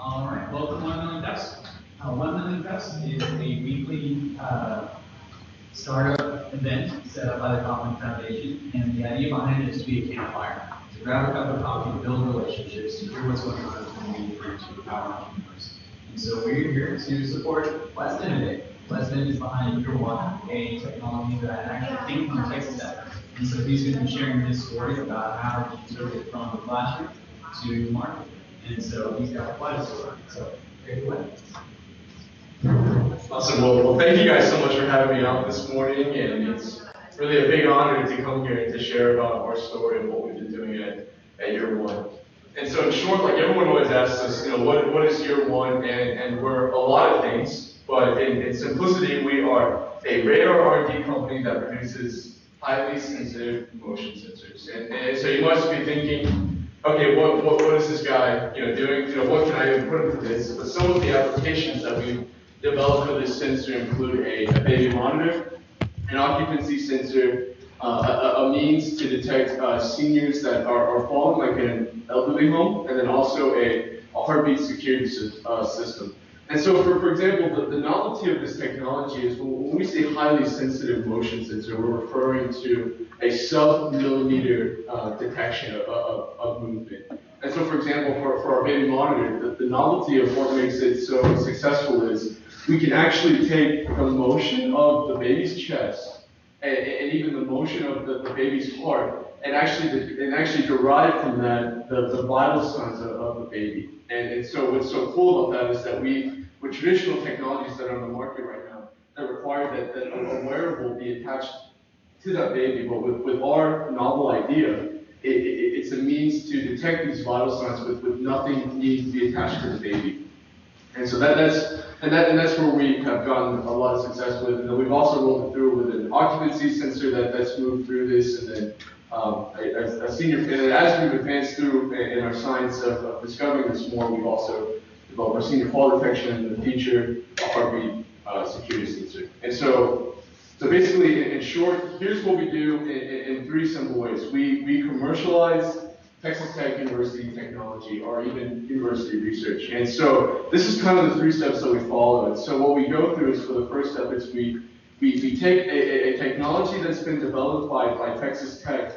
All right, welcome to 1 Million Ducks. 1 Million Ducks is a weekly startup event set up by the Kaufman Foundation, and the idea behind it is to be a campfire, to grab a cup of coffee, build relationships, to hear what's going on in the community, and to empower entrepreneurs. And so we're here to support Weston today. Weston is behind yearOne, a technology that actually came from Texas Tech. And so he's going to be sharing his story about how he took it from the classroom to market. And so he's got quite a story. So take it away. Awesome. Well, thank you guys so much for having me out this morning, and it's really a big honor to come here and to share about our story and what we've been doing at yearOne. And so in short, like everyone always asks us, what is yearOne? And we're a lot of things, but in simplicity, we are a radar R&D company that produces highly sensitive motion sensors. And so you must be thinking, okay, what is this guy doing? What can I even put into this? But some of the applications that we've developed for this sensor include a baby monitor, an occupancy sensor, a means to detect seniors that are falling, like in an LBB home, and then also a heartbeat security system. And so, for example, the novelty of this technology is when we say highly sensitive motion sensor, we're referring to a sub-millimeter detection of movement. And so, for example, for our baby monitor, the novelty of what makes it so successful is we can actually take the motion of the baby's chest and even the motion of the baby's heart and actually derive from that the vital signs of the baby. And so what's so cool about that is that with traditional technologies that are on the market right now that require that a wearable be attached to that baby, but with our novel idea, it's a means to detect these vital signs with nothing needing to be attached to the baby. And so that's where we have gotten a lot of success with. And then we've also rolled it through with an occupancy sensor that's moved through this, and then as we've advanced through in our science of discovering this more, we've also developed our senior fall detection and the feature a heartbeat security sensor. And so basically, in short, here's what we do in 3 simple ways. We commercialize Texas Tech University technology, or even university research. And so this is kind of the 3 steps that we follow. And so what we go through is, for the first step, is we take a technology that's been developed by Texas Tech,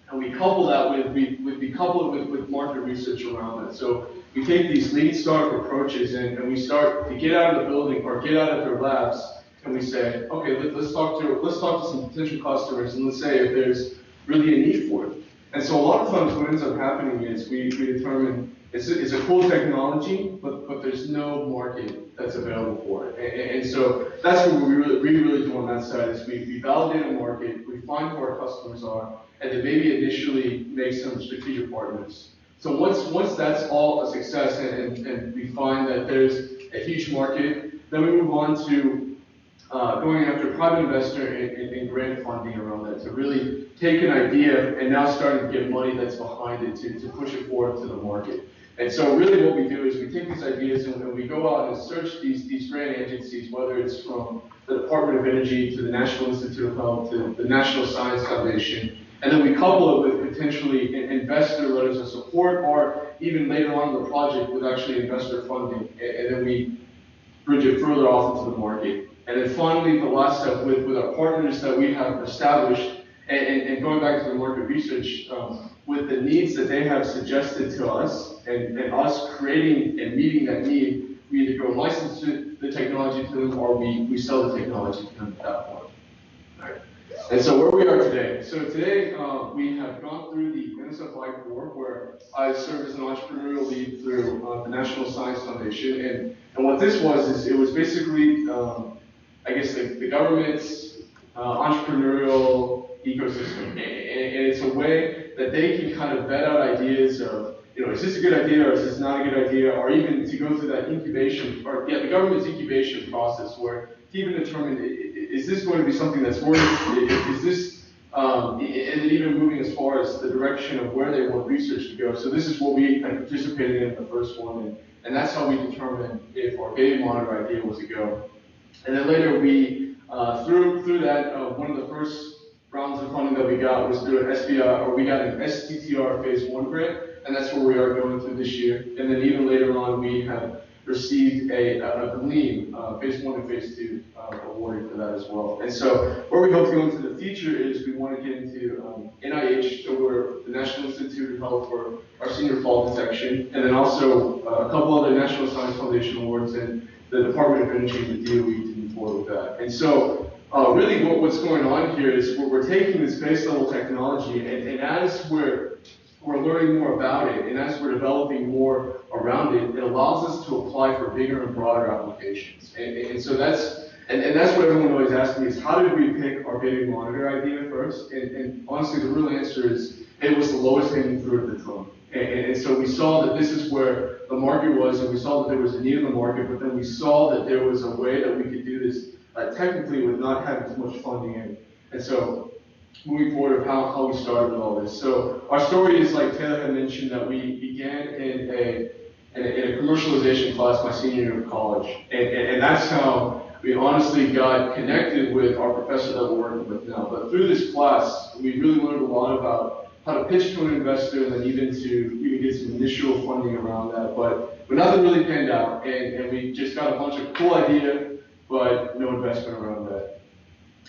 and we couple that with market research around it. So we take these lean startup approaches and we start to get out of the building or get out of their labs, and we say, okay, let's talk to some potential customers, and let's say if there's really a need for it. And so a lot of times what ends up happening is we determine it's a cool technology, but there's no market that's available for it. And so that's what we really do on that side is we validate a market, we find who our customers are, and then maybe initially make some strategic partners. So once that's all a success and we find that there's a huge market, then we move on to going after private investor and grant funding around that, to really take an idea and now starting to get money that's behind it to push it forward to the market. And so really what we do is we take these ideas and we go out and search these grant agencies, whether it's from the Department of Energy to the National Institute of Health to the National Science Foundation, and then we couple it with potentially investor letters of support, or even later on in the project with actually investor funding, and then we bridge it further off into the market. And then finally, the last step with our partners that we have established, and going back to the market research, with the needs that they have suggested to us, and us creating and meeting that need, we either go license the technology to them, or we sell the technology to them at that point. Right. And so where we are today. So today, we have gone through the NSF Corps, where I serve as an entrepreneurial lead through the National Science Foundation. And what this was is it was basically I guess the government's entrepreneurial ecosystem, and it's a way that they can kind of vet out ideas of, is this a good idea or is this not a good idea, or even to go through that incubation, the government's incubation process, where to even determine, is this going to be something that's worth, is this, and then even moving as far as the direction of where they want research to go. So this is what we kind of participated in the first one, and that's how we determined if our baby monitor idea was a go. And then later we, through that, one of the first rounds of funding that we got was through an SBI, or we got an STTR phase 1 grant, and that's where we are going through this year. And then even later on, we have received a GLEAM, phase 1 and phase 2 awarding for that as well. And so where we hope to go into the future is we want to get into NIH, so we're the National Institute of Health for our senior fall detection, and then also a couple other National Science Foundation awards and the Department of Energy and the DOE to move forward with that. And so really what's going on here is we're taking this base level technology, and as we're learning more about it, and as we're developing more around it, it allows us to apply for bigger and broader applications. And so that's what everyone always asks me is, how did we pick our baby monitor idea first? And honestly, the real answer is, it was the lowest hanging fruit at the time. And so we saw that this is where the market was, and we saw that there was a need in the market, but then we saw that there was a way that we could do this technically with not having too much funding in. And so moving forward of how we started with all this. So our story is, like Taylor had mentioned, that we began in a commercialization class my senior year of college. And that's how we honestly got connected with our professor that we're working with now. But through this class, we really learned a lot about how to pitch to an investor, and then even get some initial funding around that. But nothing really panned out, and we just got a bunch of cool idea, but no investment around that.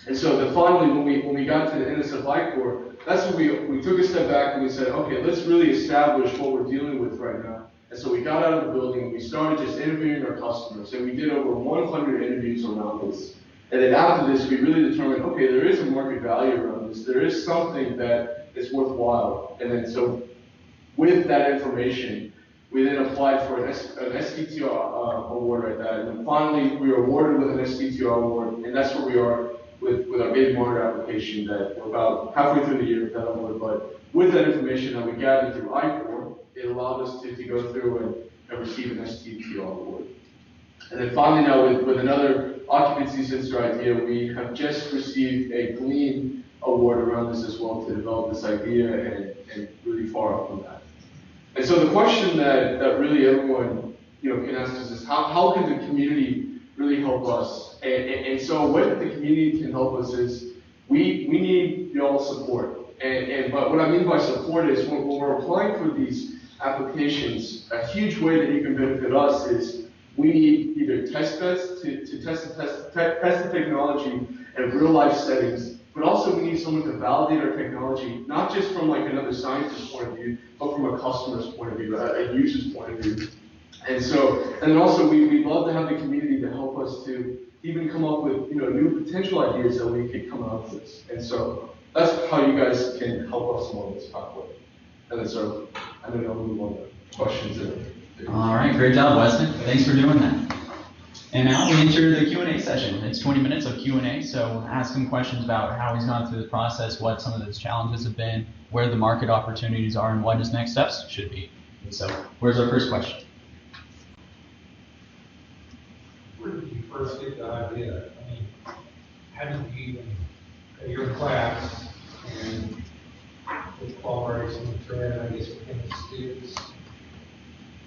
And so then finally, when we got to the NSFI core, that's when we took a step back and we said, okay, let's really establish what we're dealing with right now. And so we got out of the building and we started just interviewing our customers, and we did over 100 interviews around this. And then after this, we really determined, okay, there is a market value around this. There is something that is worthwhile. And then so with that information, we then applied for an STTR award right there. And then finally, we were awarded with an STTR award, and that's where we are with our baby monitor application that we're about halfway through the year with that award. But with that information that we gathered through I-Core, it allowed us to go through and receive an STTR award. And then finally now with another occupancy sensor idea, we have just received a GLEAM award around this as well to develop this idea and really far up from that. And so the question that really everyone can ask us is how can the community really help us? And so what the community can help us is we need y'all's support. But what I mean by support is when we're applying for these applications, a huge way that you can benefit us is we need either test beds to test the technology in real life settings, but also we need someone to validate our technology, not just from like another scientist's point of view, but from a customer's point of view, a user's point of view. And then also we'd love to have the community to help us to even come up with new potential ideas that we could come out of this. And so that's how you guys can help us along this pathway. And then so I don't know who won the questions. All right, great job, Weston. Thanks for doing that. And now we enter the Q&A session. It's 20 minutes of Q&A, so ask him questions about how he's gone through the process, what some of those challenges have been, where the market opportunities are, and what his next steps should be. So where's our first question? Where did you first get the idea? I mean, how did you even, you're in class, and with collaboration and thread, I guess, between the students,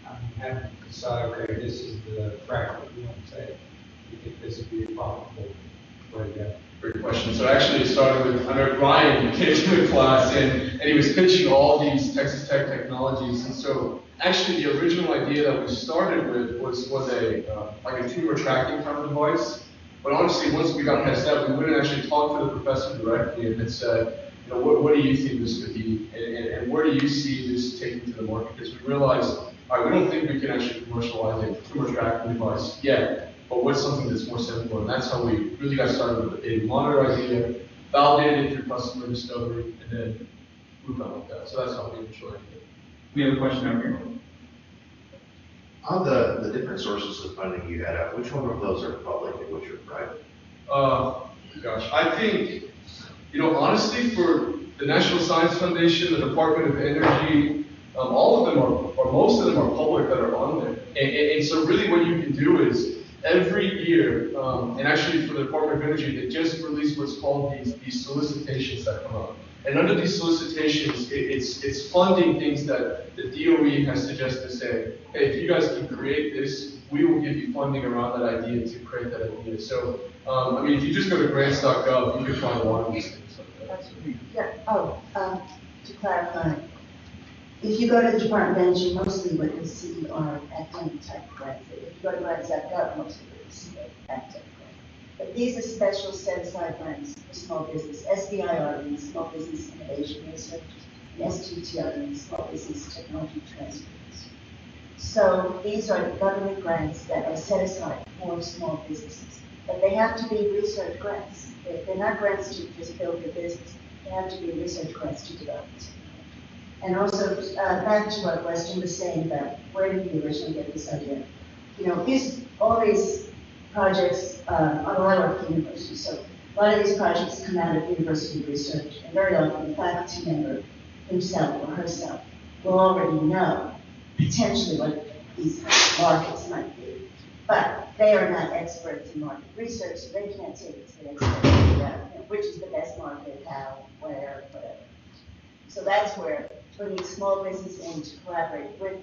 how did you decide, okay, this is the track that you want to take? You think this would be a profitable way to go? Great question. So actually it started with, I remember Ryan came to the class and he was pitching all these Texas Tech technologies. And so actually the original idea that we started with was like a tumor tracking kind of device. But honestly, once we got past that, we wouldn't actually talk to the professor directly and had said, what do you think this could be? And where do you see this taking to the market? Because we realized, all right, we don't think we can actually commercialize a tumor tracking device yet. But what's something that's more simple? And that's how we really got started with the baby monitor idea, validated it through customer discovery, and then moved on with that. So that's how we enjoyed it. We have a question over here. On the different sources of funding you had, which one of those are public and which are private? Gosh, I think, honestly, for the National Science Foundation, the Department of Energy, all of them or most of them are public that are on there. And so really what you can do is, every year, and actually for the Department of Energy, they just released what's called these solicitations that come up. And under these solicitations, it's funding things that the DOE has suggested to say, hey, if you guys can create this, we will give you funding around that idea to create that idea. So, I mean, if you just go to grants.gov, you can find a lot of these things like that. Yeah, to clarify, If you go to the Department of Energy, mostly what you'll see are academic type grants. If you go to grants.gov, mostly what you see are academic grants. But these are special set-aside grants for small business. SBIR means Small Business Innovation Research, and STTR means Small Business Technology Transfer Research. So these are government grants that are set aside for small businesses. But they have to be research grants. They're not grants to just build your business. They have to be research grants to develop it. And also, back to what Weston was saying about where did we originally get this idea? You know, all these projects, I work at university, so a lot of these projects come out of university research, and very often the faculty member himself or herself will already know potentially what these markets might be. But they are not experts in market research, so they can't say it's the expert about which is the best market, how, where, whatever. So that's where bringing small business in to collaborate with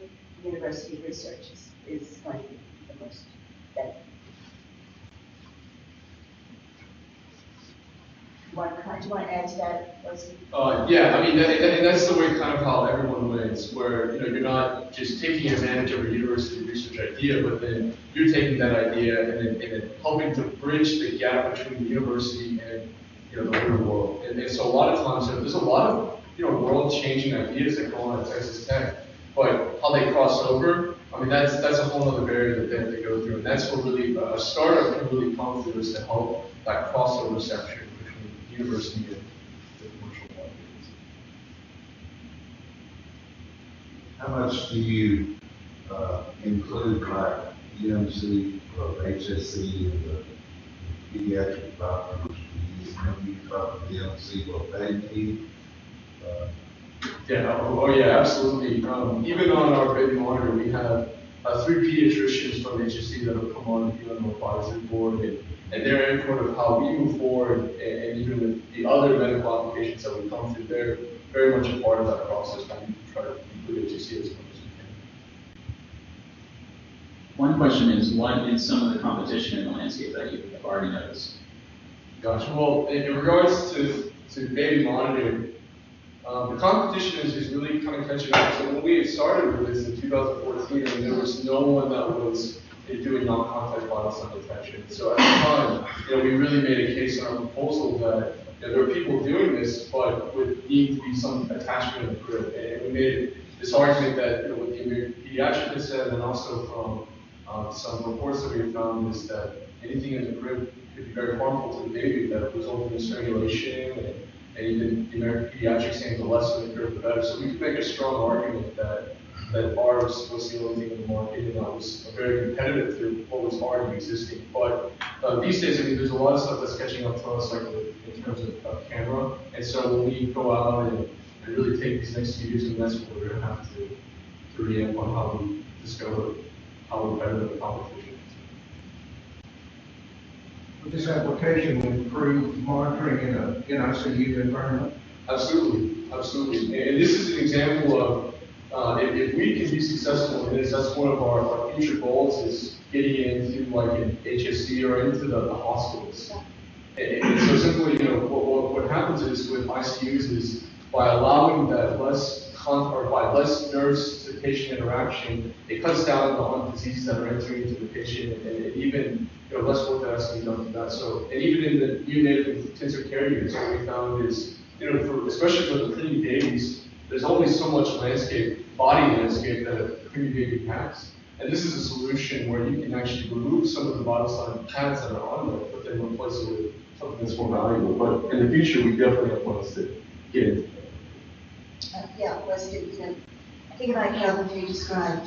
university research is going to be the most beneficial. Do you want to add to that, Wesley? Yeah, I mean, and that's the way kind of how everyone wins, where, you know, you're not just taking advantage of a university research idea, but then you're taking that idea and then helping to bridge the gap between the university and, you know, the real world. And so a lot of times, there's a lot of, you know, world-changing ideas that go on at Texas Tech, but how they cross over, I mean, that's a whole other barrier that they have to go through, and that's what really a startup can really come through, is to help that crossover section between university and the commercial market. How much do you include like UMC or HSC and the pediatric doctors? Do you talk to the UMC what they need? Yeah, yeah, absolutely. Even on our baby monitor, we have 3 pediatricians from HSC that have come on and been on the advisory board, and their input of how we move forward, and even with the other medical applications that we come through, they're very much a part of that process, and we try to include HSC as much as we can. One question is, what is some of the competition in the landscape that you have already noticed? Gosh, well, in regards to baby monitoring, the competition is really kind of catching up. So when we started with this in 2014, I mean, there was no one that was doing non-contact vital sign detection. So at the time, you know, we really made a case in our proposal that, you know, there are people doing this, but would need to be some attachment in the crib. And we made this argument that, you know, what the pediatric has said, and also from some reports that we found, is that anything in the crib could be very harmful to the baby, that resulted in strangulation, and even the American Pediatrics saying the less in the crib, the better. So we could make a strong argument that ours was the only thing in the market, and that was very competitive to what was already existing. But these days, I mean, there's a lot of stuff that's catching up to us, like in terms of camera. And so when we go out and really take these next few years, and that's what we're going to have to re-amp on how we discover how we're better than the competition. Would this application improve monitoring in an ICU environment? Absolutely, absolutely. And this is an example of, if we can be successful in this, that's one of our future goals, is getting into like an HSC or into the hospitals. And so simply, you know, what happens is with ICUs is by allowing that less nurse to patient interaction, it cuts down on diseases that are entering into the patient, and even, you know, less work that has to be done for that. So, and even in the neonatal intensive care units, what we found is, you know, especially for the preemie babies, there's only so much body landscape that a preemie baby has. And this is a solution where you can actually remove some of the vital sign pads that are on there, but then replace it with something that's more valuable. But in the future, we definitely have plans to get into that. Yeah, Weston, you know, I think about how you described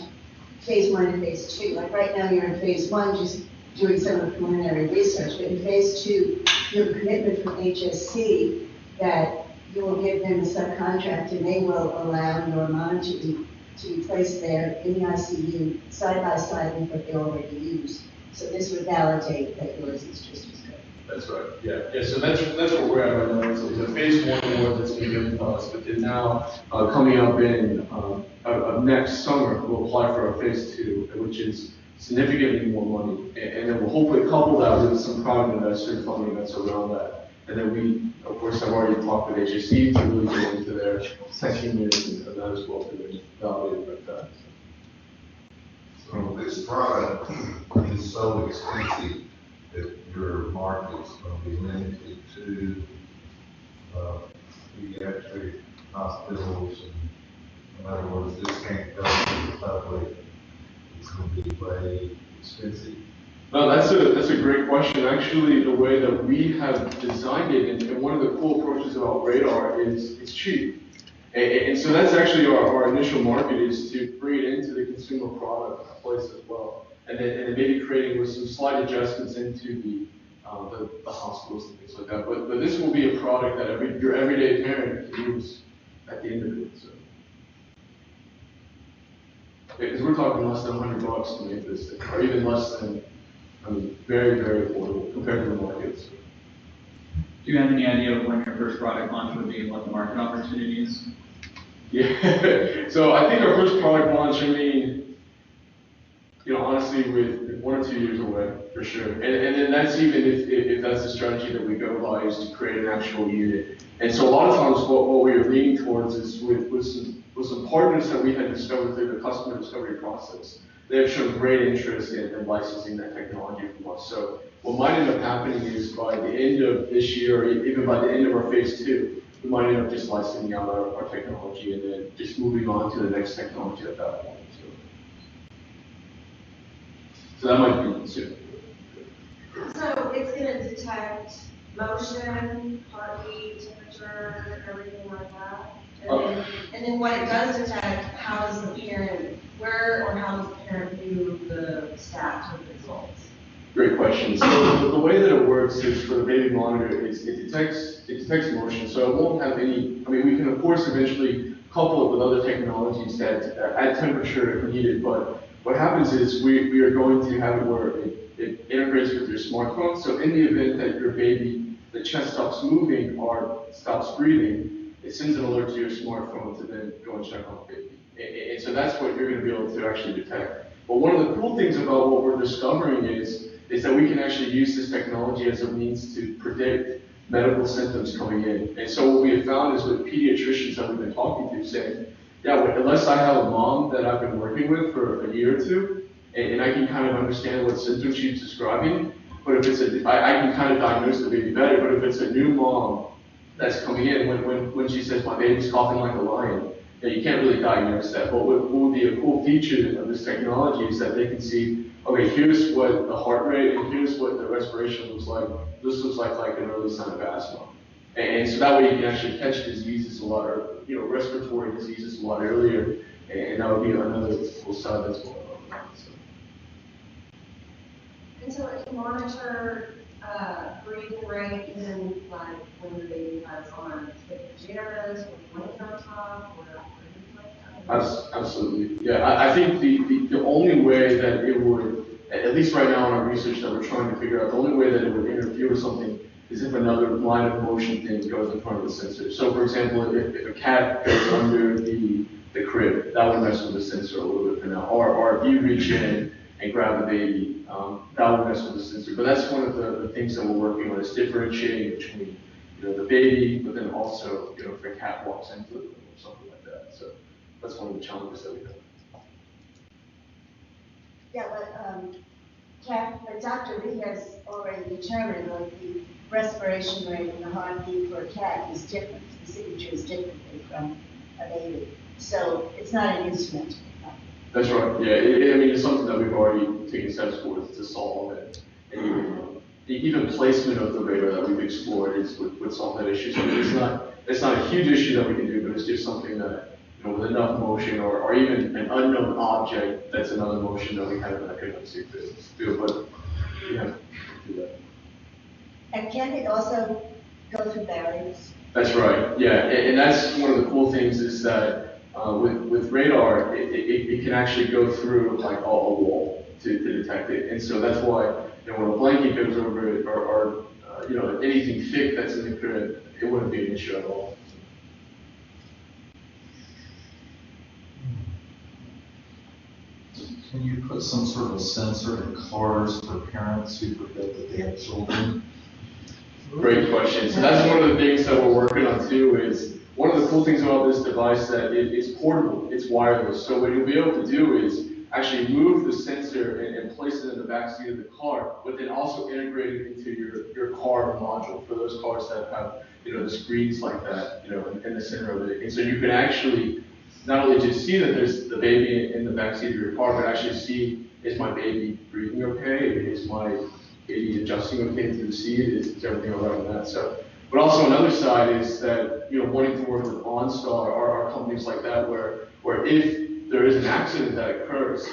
phase 1 and phase 2. Like right now, you're in phase 1, just doing some of the preliminary research, but in phase 2, you have a commitment from HSC that you will give them a subcontract, and they will allow your monitor to be placed there in the ICU side by side with what they already use. So this would validate that yours is just as good. That's right. Yeah. So that's where we're at right now. It's a phase 1 award that's been given to us, but then now coming up in next summer, we'll apply for our phase 2, which is significantly more money, and then we'll hopefully couple that with some private investor funding that's around that. And then we, of course, have already talked with HSC to really get into their second unit and that as well to validate like that. So this product is so expensive that your market's going to be limited to pediatric hospitals. And in other words, this can't go to the public. It's going to be way expensive. No, that's a great question. Actually, the way that we have designed it, and one of the cool approaches about Radar is it's cheap. And so that's actually our initial market, is to bring it into the consumer product place as well. And then maybe creating with some slight adjustments into the hospitals and things like that. But this will be a product that your everyday parent can use at the end of it. So. Because we're talking less than $100 to make this thing, or even less than, very, very affordable compared to the market. So. Do you have any idea of when your first product launch would be and what the market opportunity is? Yeah, so I think our first product launch, honestly, with 1 or 2 years away, for sure. And then that's even if that's the strategy that we go by, is to create an actual unit. And so a lot of times what we are leaning towards is with some partners that we had discovered through the customer discovery process. They have shown great interest in licensing that technology from us. So what might end up happening is by the end of this year, or even by the end of our phase 2, we might end up just licensing out our technology and then just moving on to the next technology at that point. So that might be soon. So it's going to detect motion, heartbeat, temperature, everything like that? And then what it does detect, how does the parent, how does the parent view the stats or the results? Great question. So the way that it works is for the baby monitor is it detects motion. So it won't have any, we can of course eventually couple it with other technologies that add temperature if needed, but what happens is we are going to have it where it integrates with your smartphone. So in the event that your baby, the chest stops moving or stops breathing, it sends an alert to your smartphone to then go and check on the baby. And so that's what you're going to be able to actually detect. But one of the cool things about what we're discovering is that we can actually use this technology as a means to predict medical symptoms coming in. And so what we have found is with pediatricians that we've been talking to saying, yeah, unless I have a mom that I've been working with for a year or two, and I can kind of understand what symptoms she's describing, but if I can kind of diagnose the baby better, but if it's a new mom that's coming in, when she says, my baby's coughing like a lion, you can't really diagnose that. But what would be a cool feature of this technology is that they can see, okay, here's what the heart rate and here's what the respiration looks like. This looks like an early sign of asthma. And so that way you can actually catch diseases a lot, or respiratory diseases a lot earlier, and that would be another cool side that's going on. So. And so it can monitor breathing rate even like when the baby has on pajamas, or laying on top, or anything like that? Absolutely. Yeah, I think the only way that it would, at least right now in our research that we're trying to figure out, the only way that it would interfere with something is if another line of motion thing goes in front of the sensor. So for example, if a cat goes under the crib, that would mess with the sensor a little bit for now. Or if you reach in and grab the baby, that would mess with the sensor. But that's one of the things that we're working on, is differentiating between the baby, but then also if a cat walks into the room or something like that. So that's one of the challenges that we have. Yeah, but Dr. Lee has already determined that the respiration rate and the heartbeat for a cat is different. The signature is different from a baby. So it's not an instrument. That's right. Yeah, it's something that we've already taken steps towards to solve it. And even placement of the radar that we've explored is would solve that issue. So it's not a huge issue that we can do, but it's just something that with enough motion or even an unknown object that's another motion that we kind of couldn't see to do. But we have to do that. And can it also go through barriers? That's right. Yeah, and that's one of the cool things is that with radar, it can actually go through like a wall to detect it. And so that's why when a blanket goes over it or anything thick that's in the crib, it wouldn't be an issue at all. Can you put some sort of sensor in cars for parents who forget that they have children? Great question. So that's one of the things that we're working slide too is, one of the cool things about this device that it's portable, it's wireless. So what you'll be able to do is actually move the sensor and place it in the back seat of the car, but then also integrate it into your car module for those cars that have, the screens like that, in the center of it. And so you can actually not only just see that there's the baby in the back seat of your car, but actually see, is my baby breathing okay? Is my baby adjusting okay to the seat? Is everything all right with that? So, but also another side is that, wanting to work with OnStar or companies like that, where if there is an accident that occurs,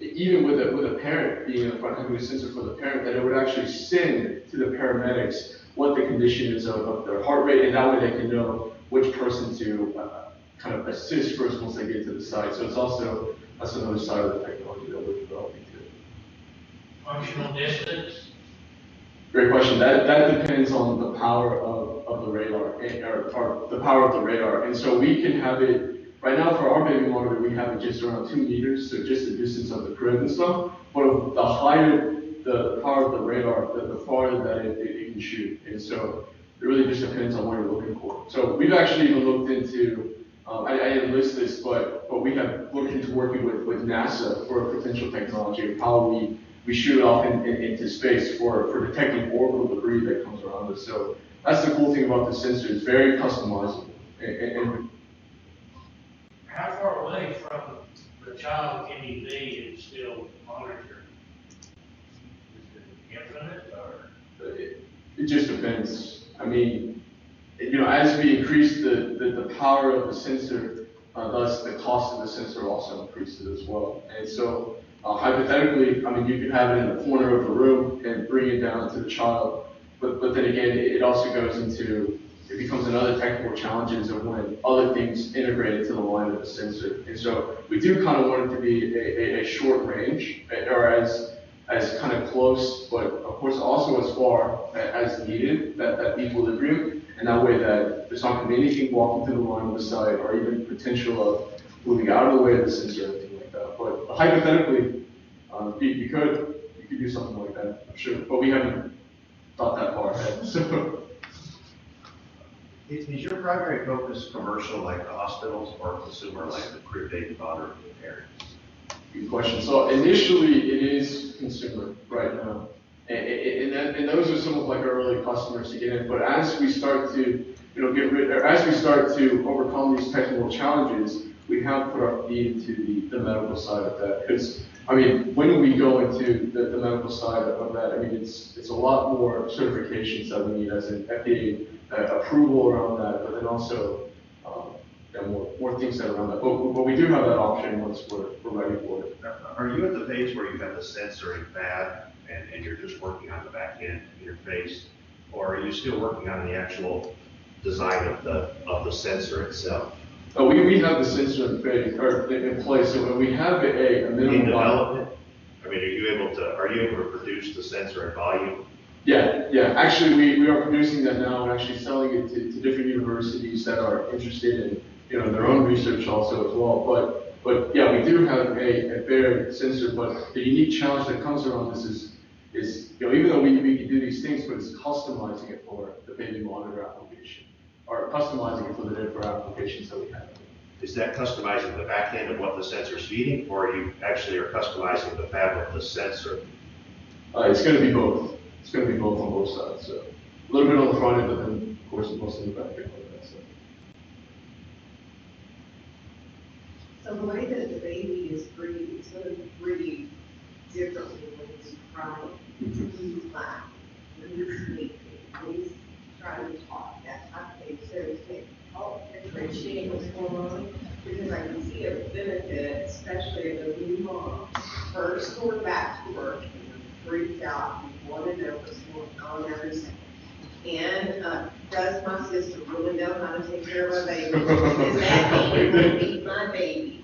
even with a parent being in the front, having a sensor for the parent, that it would actually send to the paramedics what the condition is of their heart rate, and that way they can know which person to kind of assist first once they get to the site. So that's another side of the technology that we're developing too. Functional distance? Great question. That depends on the power of the radar, or the power of the radar. And so we can have it, right now for our baby monitor, we have it just around 2 meters, so just the distance of the crib and stuff. But the higher the power of the radar, the farther that it can shoot. And so it really just depends on what you're looking for. So we've actually even looked into, I didn't list this, but we have looked into working with NASA for a potential technology of how we shoot it off into space for detecting orbital debris that comes around us. So that's the cool thing about the sensor. It's very customizable. And How far away from the child can you be and still monitor? Is it infinite or? it just depends. I mean, as we increase the power of the sensor, thus the cost of the sensor also increases as well. And so hypothetically, I mean, you could have it in the corner of the room and bring it down to the child. But then again, it also goes into, it becomes another technical challenges of when other things integrate into the line of the sensor. And so we do kind of want it to be a short range, or as kind of close, but of course also as far as needed, that equilibrium. And that way that there's not going to be anything walking through the line of the site, or even potential of moving out of the way of the sensor or anything like that. But hypothetically, you could do something like that, I'm sure. But we haven't thought that far ahead. So. Is your primary focus commercial, like the hospitals, or consumer, like the crib baby monitor for the parents? Good question. So initially, it is consumer right now, and those are some of like our early customers to get in. But as we start to, as we start to overcome these technical challenges, we have put our feet into the medical side of that. Because I mean, when we go into the medical side of that, I mean, it's a lot more certifications that we need as an FDA approval around that, but then also more things that are around that. But we do have that option once we're ready for it. Are you at the phase where you have the sensor in fab and you're just working on the back end interface, or are you still working on the actual design of the sensor itself? Oh, we have the sensor in place, so when we have a In minimum development? I mean, are you able to produce the sensor in volume? Yeah. Actually, we are producing that now and actually selling it to different universities that are interested in their own research also as well. But yeah, we do have a bare sensor. But the unique challenge that comes around this is even though we can do these things, but it's customizing it for the baby monitor application, or customizing it for the different applications that we have. Is that customizing the back end of what the sensor's feeding, or you actually are customizing the fab of the sensor? It's going to be both. It's going to be both on both sides. So a little bit on the front end, but then of course most of the back end. So the way that the baby is breathing, it's going to breathe differently when he's crying. He's laughing, when he's sleeping, when he's trying to talk, that type of thing. So it's all differentiating what's going on, because I can see a benefit, especially if a new mom first going back to work and freaks out and want to know what's going on every second. And does my sister really know how to take care of my baby? Is that baby going to beat my baby?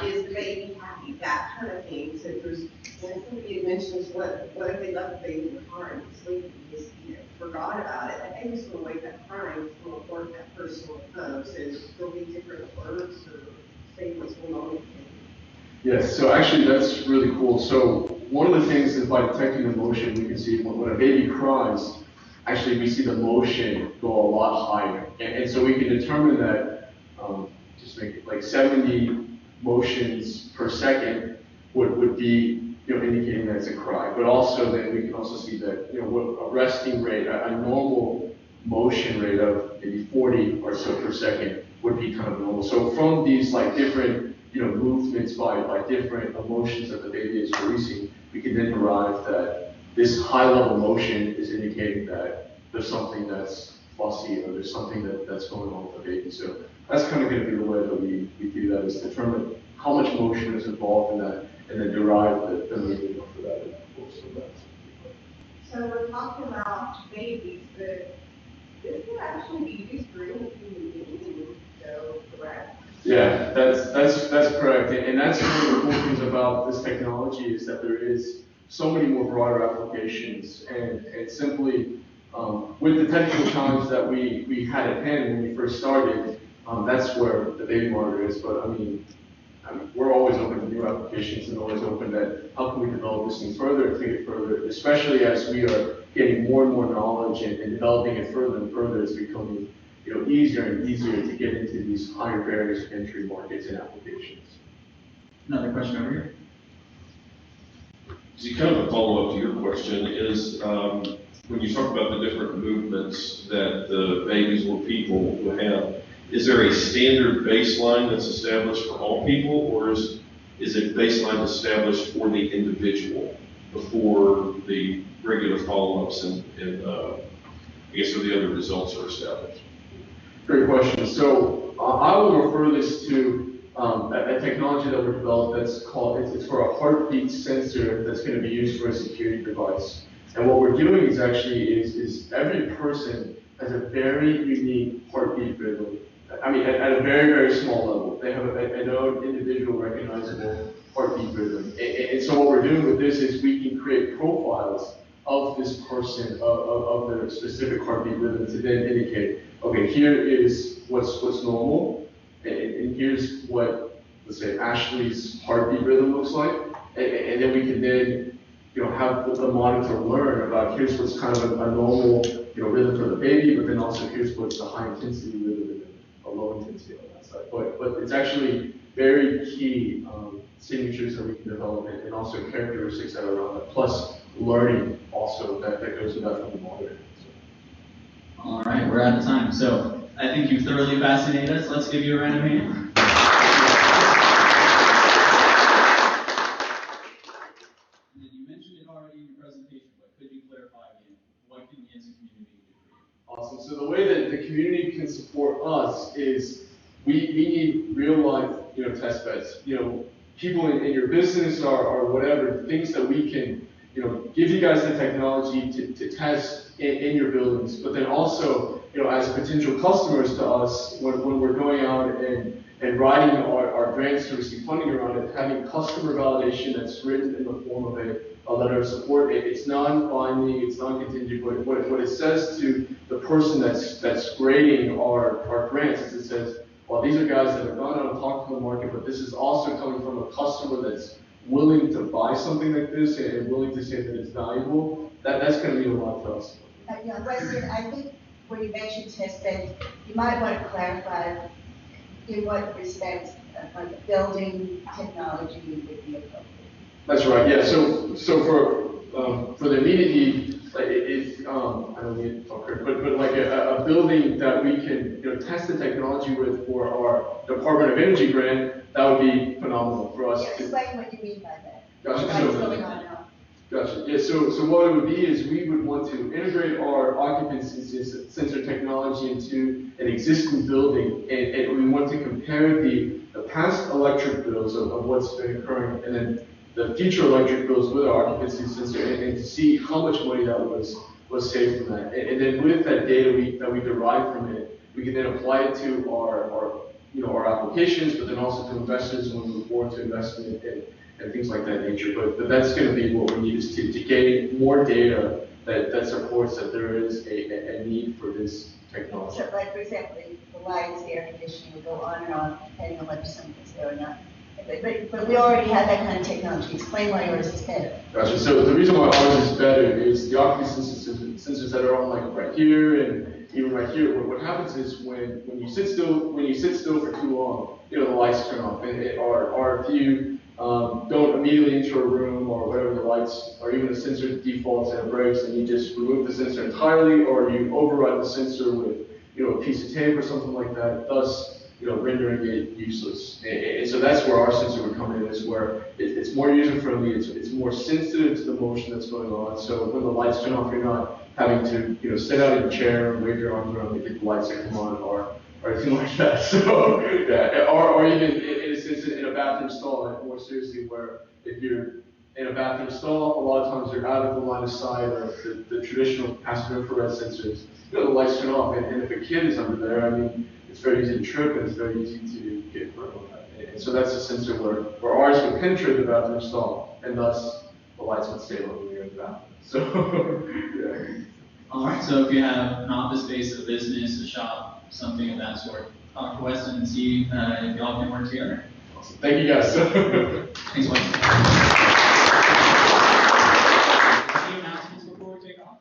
Is the baby happy? That kind of thing. So there's, when somebody mentions what if they left the baby in the car and sleep and just forgot about it, that baby's going to wake up crying. It's going to alert that person on the phone. So there'll be different alerts or saying what's going on with the baby. Yes, so actually that's really cool. So one of the things is by detecting emotion, we can see when a baby cries, actually we see the motion go a lot higher. And so we can determine that, just make it like 70 motions per second would be, indicating that it's a cry. But also then we can also see that, what a resting rate, a normal motion rate of maybe 40 or so per second would be kind of normal. So from these like different, movements by different emotions that the baby is releasing, we can then derive that this high level motion is indicating that there's something that's fussy or there's something that's going on with the baby. So that's kind of going to be the way that we do that, is determine how much motion is involved in that and then derive the meaning for that. So we're talking about babies, but this could actually be used for any human being, so correct? Yeah, that's correct, and that's one of the cool things about this technology is that there is so many more broader applications, and simply with the technical challenge that we had at hand when we first started, that's where the baby monitor is. But I mean, we're always open to new applications and always open that how can we develop this thing further and take it further, especially as we are getting more and more knowledge and developing it further and further. It's becoming easier and easier to get into these higher barriers to entry markets and applications. Another question over here. See, kind of a follow-up to your question is, when you talk about the different movements that the babies or people will have, is there a standard baseline that's established for all people, or is it baseline established for the individual before the regular follow-ups and I guess the other results are established? Great question. So I will refer this to a technology that we developed that's called, it's for a heartbeat sensor that's going to be used for a security device. And what we're doing is actually is every person has a very unique heartbeat rhythm. I mean, at a very, very small level. They have an own individual recognizable heartbeat rhythm. And so what we're doing with this is we can create profiles of this person, of their specific heartbeat rhythm to then indicate, okay, here is what's normal, and here's what, let's say, Ashley's heartbeat rhythm looks like, and then we can then, have the monitor learn about here's what's kind of a normal, rhythm for the baby, but then also here's what's the high intensity rhythm and a low intensity on that side. But it's actually very key signatures that we can develop and also characteristics that are around that, plus learning also that goes with that from the monitor. All right, we're out of time. So I think you've thoroughly fascinated us. Let's give you a round of hand. And then you mentioned it already in your presentation, but could you clarify again? What can we as a community do for you? Awesome. So the way that the community can support us is we need real life, test beds. People in your business or whatever, things that we can, give you guys the technology to test in your buildings, but then also, as potential customers to us, when we're going out and writing our grants to receive funding around it, having customer validation that's written in the form of a letter of support. It's non-binding, it's non-contingent, but what it says to the person that's grading our grants is it says, well, these are guys that have gone out and talked to the market, but this is also coming from a customer that's willing to buy something like this and willing to say that it's valuable. That's going to mean a lot to us. Weston, I think when you mentioned test beds, you might want to clarify in what respects like building technology would be appropriate. That's right. Yeah. So for the immediate need, like I don't need to talk, but like a building that we can test the technology with for our Department of Energy grant, that would be phenomenal for us. Yeah, explain what you mean by that. Gotcha. What's going on now? Gotcha. Yeah. So what it would be is we would want to integrate our occupancy sensor technology into an existing building, and we want to compare the past electric bills of what's been occurring, and then the future electric bills with our occupancy sensor, and to see how much money that was saved from that. And then with that data that we derive from it, we can then apply it to our applications, but then also to investors when we move forward to investment and things like that nature. But that's going to be what we need is to gain more data that supports that there is a need for this technology. So like, for example, the lights, the air conditioning will go on and off depending on whether someone's there or not. But we already have that kind of technology. Explain why yours is better. Gotcha. So the reason why ours is better is the occupancy sensors that are on like right here and even right here. What happens is when you sit still for too long, the lights turn off. Or if you don't immediately enter a room or whatever the lights, or even the sensor defaults and it breaks, and you just remove the sensor entirely, or you override the sensor with a piece of tape or something like that, thus rendering it useless. And so that's where our sensor would come in, is where it's more user-friendly, it's more sensitive to the motion that's going on. So when the lights turn off, you're not having to sit out in a chair and wave your arms around to get the lights to come on or anything like that. So yeah, or even in a sense in a bathroom stall, like more seriously, where if you're in a bathroom stall, a lot of times you're out of the line of sight of the traditional passive infrared sensors. The lights turn off, and if a kid is under there, I mean, it's very easy to trip and it's very easy to get burned on that. And so that's a sensor where ours would penetrate the bathroom stall, and thus the lights would stay on when you're in the bathroom. So, yeah. All right, so if you have an office space, a business, a shop, something of that sort, talk to Weston and see if y'all can work together. Awesome. Thank you guys. Thanks, Weston. A few announcements before we take off.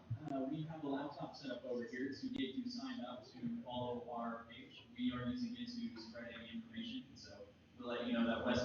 We have a laptop set up over here to get you signed up to follow our page. We are using it to spread any information, so we'll let you know that Weston